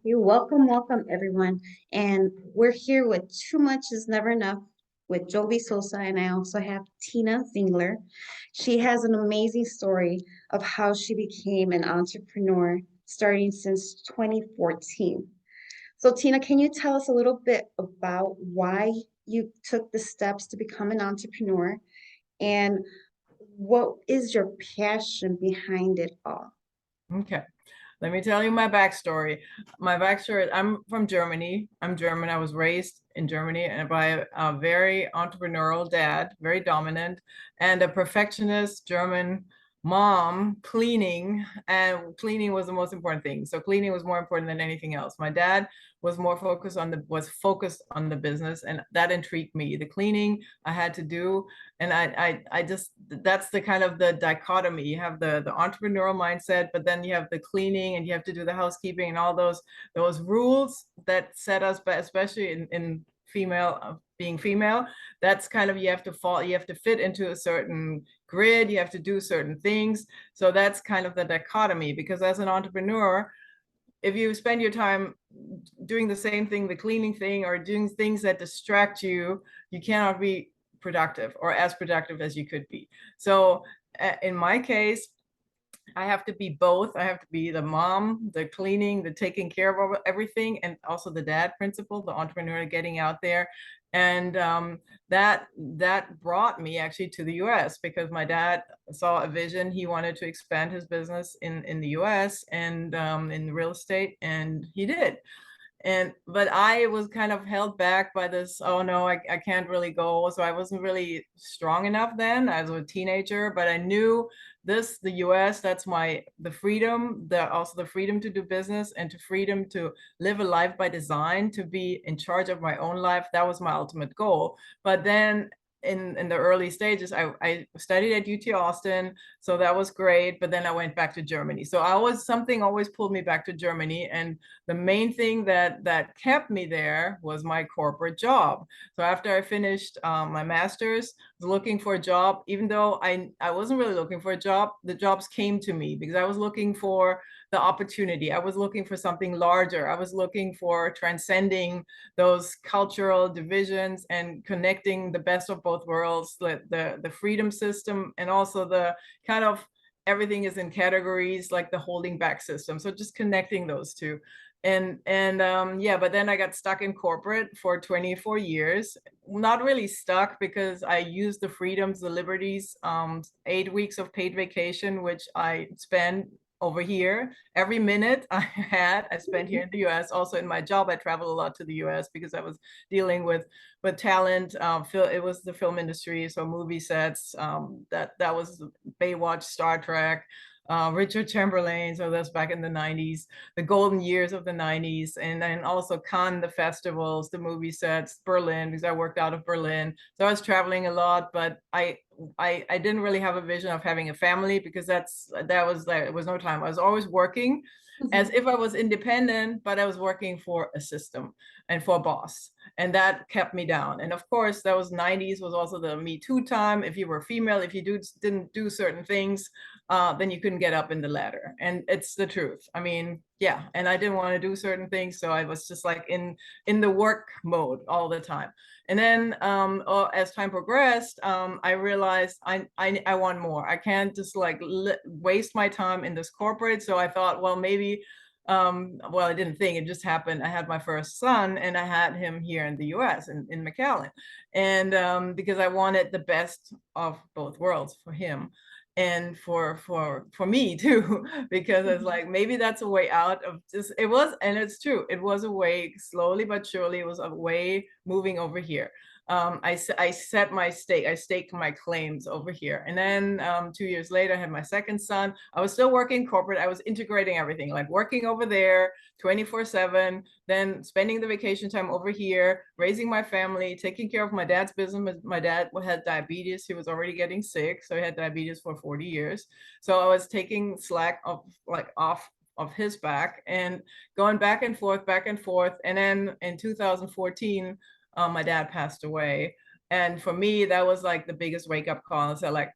You welcome everyone. And we're here with Too Much Is Never Enough with Jovi Sosa, and I also have Tina Ziegler. She has an amazing story of how she became an entrepreneur starting since 2014. So, Tina, can you tell us a little bit about why you took the steps to become an entrepreneur and what is your passion behind it all? Okay. Let me tell you my backstory. My backstory, I'm from Germany. I'm German. I was raised in Germany and by a very entrepreneurial dad, very dominant, and a perfectionist German mom, cleaning was the most important thing. So cleaning was more important than anything else. My dad was focused on the business, and that intrigued me. The cleaning I had to do, and I just, that's the kind of the dichotomy. You have the entrepreneurial mindset, but then you have the cleaning and you have to do the housekeeping and all those rules that set us back, especially in female, being female. That's kind of, you have to fit into a certain grid, you have to do certain things. So that's kind of the dichotomy, because as an entrepreneur, if you spend your time doing the same thing, the cleaning thing, or doing things that distract you, you cannot be productive or as productive as you could be. So in my case, I have to be both. I have to be the mom, the cleaning, the taking care of everything, and also the dad principle, the entrepreneur getting out there. And that brought me actually to the US, because my dad saw a vision. He wanted to expand his business in the US and in real estate, and he did. But I was kind of held back by this, oh no, I can't really go. So I wasn't really strong enough then. I was a teenager, but I knew the US, that's the freedom, also the freedom to do business and to freedom to live a life by design, to be in charge of my own life. That was my ultimate goal. But then in the early stages, I studied at UT Austin, so that was great. But then I went back to Germany. So something always pulled me back to Germany. And the main thing that kept me there was my corporate job. So after I finished my master's, I was looking for a job. Even though I wasn't really looking for a job, the jobs came to me because I was looking for the opportunity. I was looking for something larger. I was looking for transcending those cultural divisions and connecting the best of both worlds, the freedom system, and also the kind of everything is in categories, like the holding back system. So just connecting those two. Yeah, but then I got stuck in corporate for 24 years. Not really stuck, because I used the freedoms, the liberties, 8 weeks of paid vacation, which I spent over here. Every minute I spent here in the US. Also in my job, I traveled a lot to the US because I was dealing with talent. It was the film industry, so movie sets. That was Baywatch, Star Trek, Richard Chamberlain. So that's back in the 90s, the golden years of the 90s. And then also Cannes, the festivals, the movie sets, Berlin, because I worked out of Berlin. So I was traveling a lot, but I didn't really have a vision of having a family, because there was no time. I was always working as if I was independent, but I was working for a system and for a boss. And that kept me down. And of course, that was 90s, was also the Me Too time. If you were female, if you didn't do certain things, then you couldn't get up in the ladder. And it's the truth. I mean, yeah. And I didn't want to do certain things. So I was just like in the work mode all the time. And then as time progressed, I realized I want more. I can't just like waste my time in this corporate. So I thought, well, maybe, well, I didn't think, it just happened. I had my first son, and I had him here in the US, in McAllen. And because I wanted the best of both worlds for him and for me too, because it's like, maybe that's a way out of just, it was, and it's true, it was a way, slowly but surely, it was a way moving over here. I set my stake, I staked my claims over here. And then 2 years later, I had my second son. I was still working corporate. I was integrating everything, like working over there 24/7, then spending the vacation time over here, raising my family, taking care of my dad's business. My dad had diabetes. He was already getting sick. So he had diabetes for 40 years. So I was taking slack off of his back and going back and forth, back and forth. And then in 2014, my dad passed away. And for me, that was like the biggest wake up call. So like,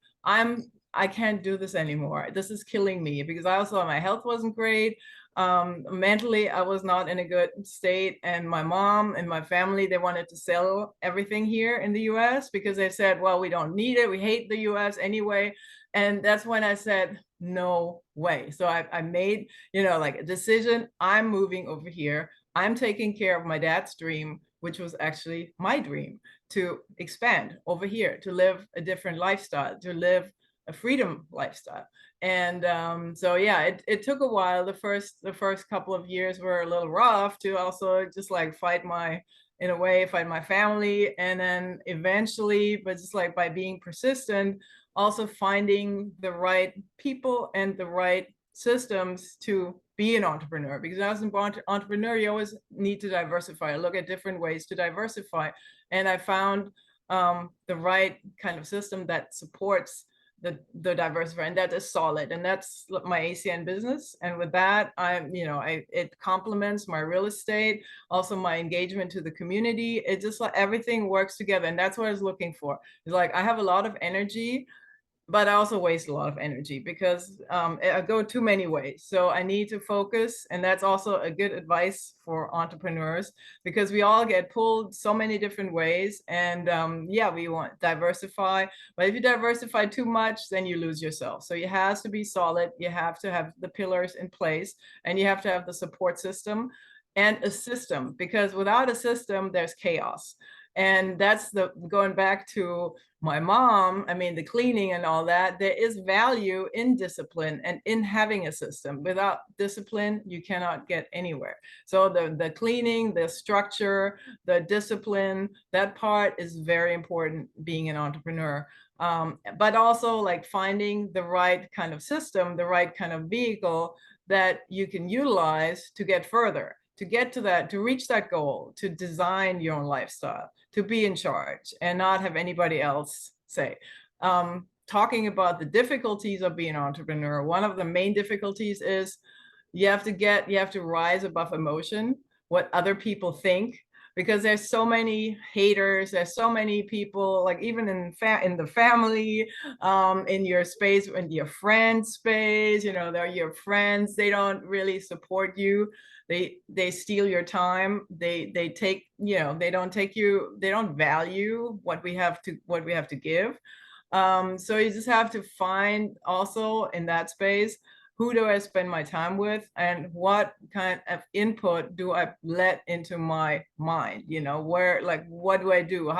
I can't do this anymore. This is killing me, because I also, my health wasn't great. Mentally, I was not in a good state, and my mom and my family, they wanted to sell everything here in the US because they said, well, we don't need it, we hate the US anyway. And that's when I said, no way. So I made, like a decision. I'm moving over here. I'm taking care of my dad's dream, which was actually my dream, to expand over here, to live a different lifestyle, to live a freedom lifestyle. And so yeah, it took a while. The first couple of years were a little rough to also just like fight my family. And then eventually, but just like by being persistent, also finding the right people and the right systems to be an entrepreneur. Because as an entrepreneur, you always need to diversify, look at different ways to diversify. And I found the right kind of system that supports the diversify, and that is solid, and that's my ACN business. And with that, it complements my real estate, also my engagement to the community. It just like everything works together, and that's what I was looking for. It's like I have a lot of energy, but I also waste a lot of energy because I go too many ways. So I need to focus. And that's also a good advice for entrepreneurs, because we all get pulled so many different ways. And yeah, we want diversify. But if you diversify too much, then you lose yourself. So it has to be solid. You have to have the pillars in place, and you have to have the support system and a system, because without a system, there's chaos. And that's going back to my mom, I mean, the cleaning and all that, there is value in discipline and in having a system. Without discipline, you cannot get anywhere. So the cleaning, the structure, the discipline, that part is very important being an entrepreneur. But also like finding the right kind of system, the right kind of vehicle that you can utilize to get further, to get to that, to reach that goal, to design your own lifestyle, to be in charge and not have anybody else say. Talking about the difficulties of being an entrepreneur, one of the main difficulties is you have to rise above emotion, what other people think, because there's so many haters, there's so many people, like even in the family, in your space, in your friend space, they're your friends, they don't really support you. They steal your time. They take, they don't value what we have to give. So you just have to find also in that space, who do I spend my time with, and what kind of input do I let into my mind? What do I do?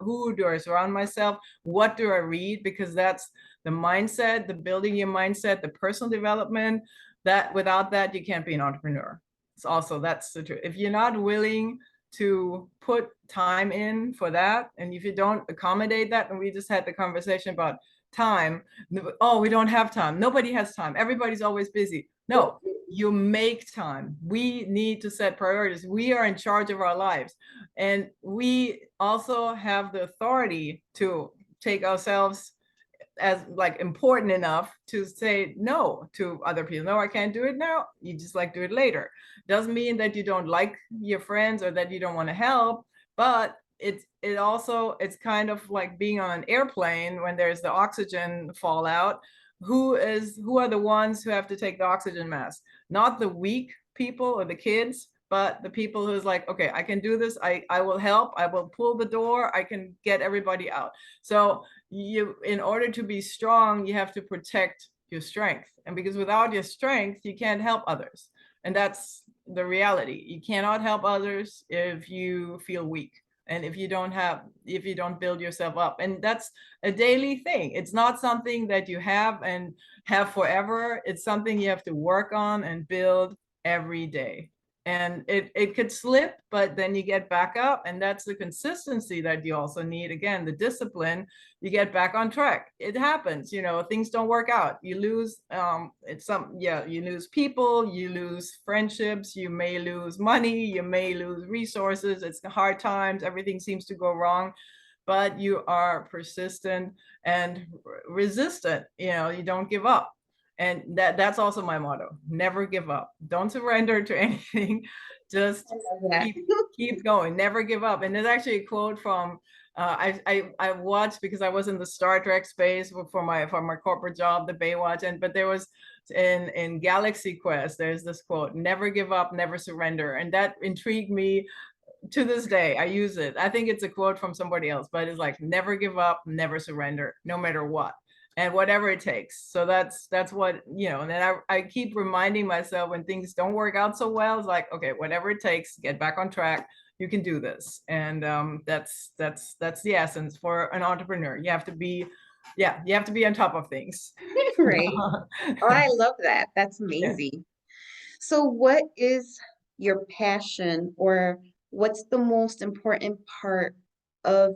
Who do I surround myself? What do I read? Because that's the mindset, the building your mindset, the personal development, that without that, you can't be an entrepreneur. That's the truth. If you're not willing to put time in for that, and if you don't accommodate that, and we just had the conversation about time, oh, we don't have time, nobody has time, everybody's always busy. No, you make time. We need to set priorities. We are in charge of our lives, and we also have the authority to take ourselves as like important enough to say no to other people. No, I can't do it now. You just like do it later. Doesn't mean that you don't like your friends or that you don't want to help, but it's kind of like being on an airplane when there's the oxygen fallout. Who are the ones who have to take the oxygen mask? Not the weak people or the kids, but the people who's like, okay, I can do this. I will help. I will pull the door. I can get everybody out. So in order to be strong, you have to protect your strength. And because without your strength, you can't help others. And that's the reality. You cannot help others if you feel weak, and if you don't build yourself up. And that's a daily thing. It's not something that you have forever. It's something you have to work on and build every day. And it could slip, but then you get back up, and that's the consistency that you also need. Again, the discipline, you get back on track. It happens, things don't work out. You lose, you lose people, you lose friendships, you may lose money, you may lose resources. It's hard times, everything seems to go wrong, but you are persistent and resistant. You don't give up. And that's also my motto: never give up. Don't surrender to anything. Just keep going. Never give up. And there's actually a quote from I watched, because I was in the Star Trek space for my corporate job, the Baywatch, but there was in Galaxy Quest, there's this quote, never give up, never surrender. And that intrigued me to this day. I use it. I think it's a quote from somebody else, but it's like, never give up, never surrender, no matter what, and whatever it takes. So that's what, and then I keep reminding myself when things don't work out so well, it's like, okay, whatever it takes, get back on track. You can do this. And that's the essence for an entrepreneur. You have to be on top of things. Right. Oh, I love that. That's Yeah. amazing. So what is your passion, or what's the most important part of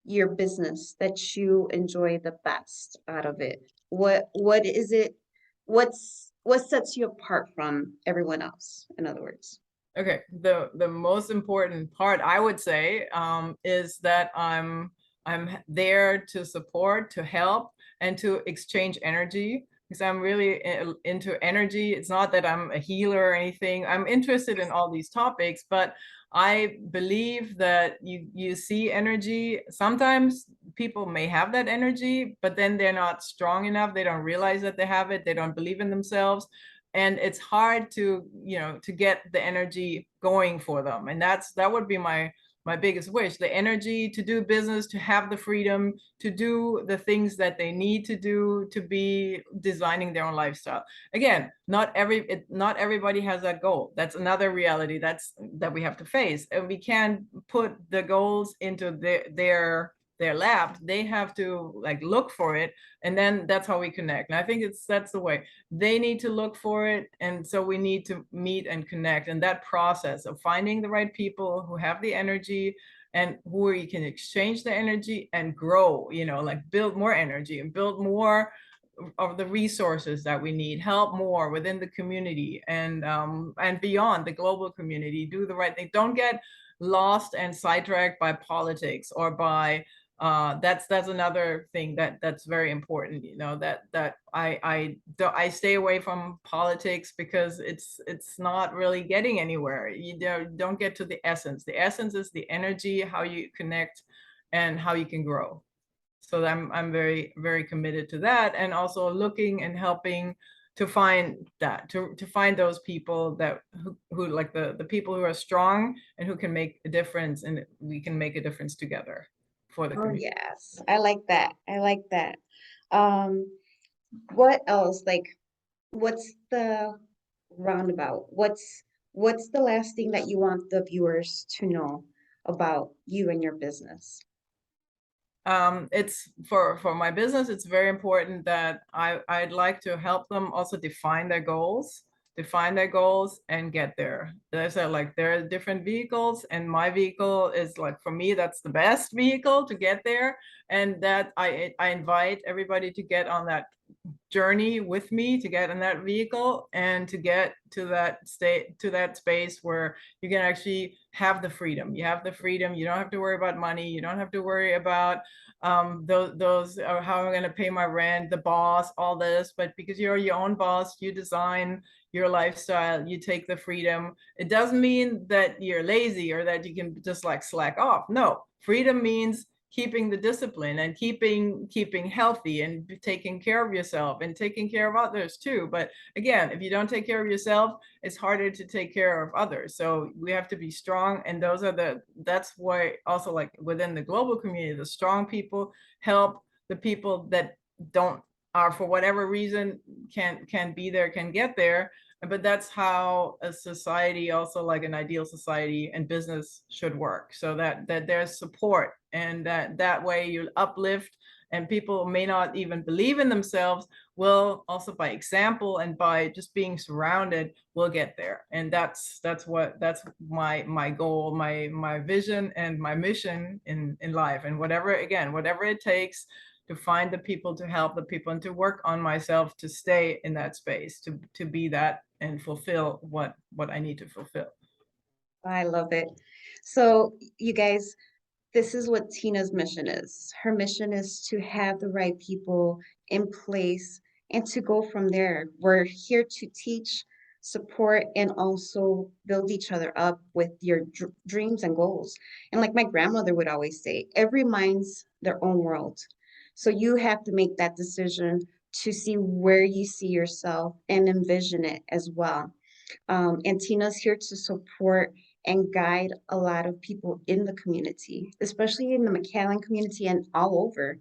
your business that you enjoy the best out of it? What is it? What sets you apart from everyone else, in other words? Okay, the most important part, I would say, is that I'm there to support, to help, and to exchange energy, because I'm really into energy. It's not that I'm a healer or anything. I'm interested in all these topics, but I believe that you see energy. Sometimes people may have that energy, but then they're not strong enough. They don't realize that they have it. They don't believe in themselves. And it's hard to get the energy going for them. And that would be my biggest wish, the energy to do business, to have the freedom to do the things that they need to do, to be designing their own lifestyle. Again, not everybody has that goal. That's another reality that we have to face. And we can't put the goals into their lap. They have to like look for it, and then that's how we connect. And I think that's the way. They need to look for it, and so we need to meet and connect. And that process of finding the right people who have the energy and who you can exchange the energy and grow, like build more energy and build more of the resources that we need, help more within the community and beyond the global community, do the right thing. Don't get lost and sidetracked by politics or by that's another thing that's very important, that I stay away from politics, because it's not really getting anywhere. You don't get to the essence. The essence is the energy, how you connect and how you can grow. So I'm very, very committed to that, and also looking and helping to find that, to find those people that who like the people who are strong and who can make a difference, and we can make a difference together for the Oh, community. yes. I like that. I like that. Um, what else? Like, what's the roundabout? What's the last thing that you want the viewers to know about you and your business? It's for my business, it's very important that I'd like to help them also define their goals and get there. As I said, like, there are different vehicles, and my vehicle is like, for me, that's the best vehicle to get there. And that I invite everybody to get on that journey with me, to get in that vehicle and to get to that state, to that space where you can actually have the freedom. You have the freedom. You don't have to worry about money. You don't have to worry about those how am I going to pay my rent, the boss, all this. But because you're your own boss, you design your lifestyle, you take the freedom. It doesn't mean that you're lazy or that you can just like slack off. No, freedom means keeping the discipline and keeping healthy and taking care of yourself and taking care of others too. But again, if you don't take care of yourself, it's harder to take care of others. So we have to be strong, and that's why also, like, within the global community, the strong people help the people that don't, are for whatever reason can be there, can get there. But that's how a society, also like an ideal society and business, should work, so that there's support, and that way you uplift, and people may not even believe in themselves, will also, by example and by just being surrounded, will get there. And that's my goal, my vision and my mission in life. And whatever it takes to find the people, to help the people, and to work on myself to stay in that space, to be that and fulfill what I need to fulfill. I love it. So, you guys, this is what Tina's mission is. Her mission is to have the right people in place and to go from there. We're here to teach, support, and also build each other up with your dreams and goals. And like my grandmother would always say, every mind's their own world. So you have to make that decision to see where you see yourself and envision it as well. And Tina's here to support and guide a lot of people in the community, especially in the McAllen community and all over.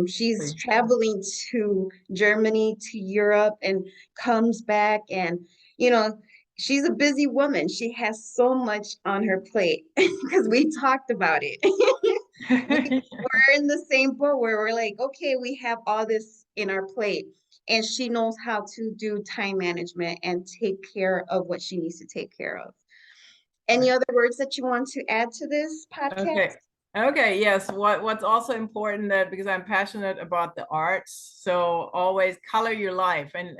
She's traveling to Germany, to Europe, and comes back. And, you know, she's a busy woman. She has so much on her plate because we talked about it. We're in the same boat where we're like, okay, we have all this in our plate. And she knows how to do time management and take care of what she needs to take care of. Any other words that you want to add to this podcast? Okay. Okay, yes. What's also important, that because I'm passionate about the arts, so always color your life, and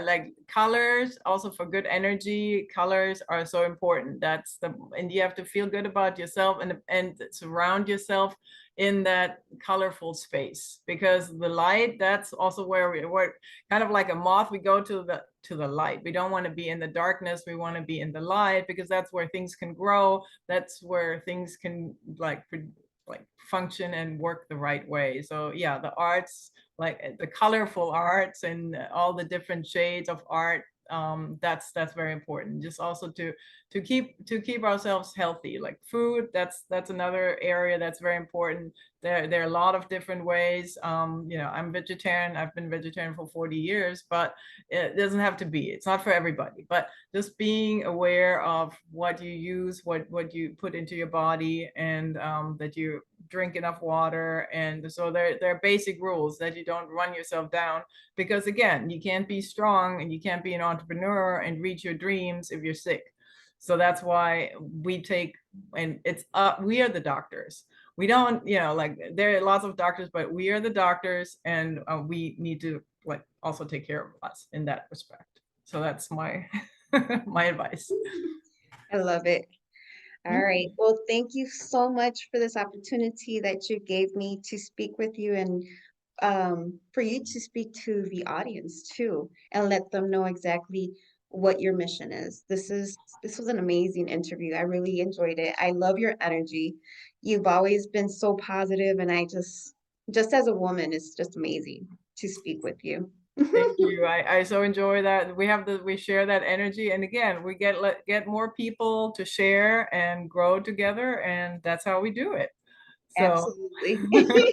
like colors also for good energy. Colors are so important. And you have to feel good about yourself and surround yourself in that colorful space, because the light, that's also where we're kind of like a moth. We go to the light. We don't want to be in the darkness. We want to be in the light, because that's where things can grow. That's where things can like function and work the right way. So yeah, the arts, like the colorful arts and all the different shades of art, that's very important. Just also to keep ourselves healthy, like food, that's another area that's very important. There are a lot of different ways. I'm vegetarian. I've been vegetarian for 40 years, but it doesn't have to be. It's not for everybody, but just being aware of what you use, what you put into your body, and that you drink enough water. And so there are basic rules that you don't run yourself down, because again, you can't be strong and you can't be an entrepreneur and reach your dreams if you're sick. So that's why we are the doctors. We don't, like there are lots of doctors, but we are the doctors, and we need to like also take care of us in that respect. So that's my my advice. I love it. All right. Well, thank you so much for this opportunity that you gave me to speak with you, and for you to speak to the audience too, and let them know exactly what your mission is. This was an amazing interview. I really enjoyed it. I love your energy. You've always been so positive, and I just as a woman, it's just amazing to speak with you. Thank you. I so enjoy that. We share that energy, and again, we get more people to share and grow together, and that's how we do it. So, Absolutely. okay.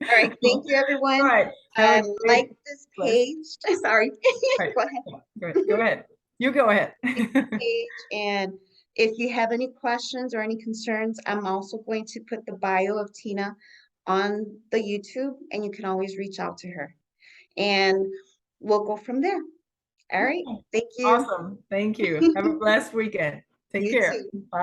All right. Thank you, All everyone. right. Have a great Like this bless. page. Sorry. Right. Go ahead. Go ahead. You go ahead. Page. And if you have any questions or any concerns, I'm also going to put the bio of Tina on the YouTube, and you can always reach out to her. And we'll go from there. All right. Thank you. Awesome. Thank you. Have a blessed weekend. Take You care. too. Bye.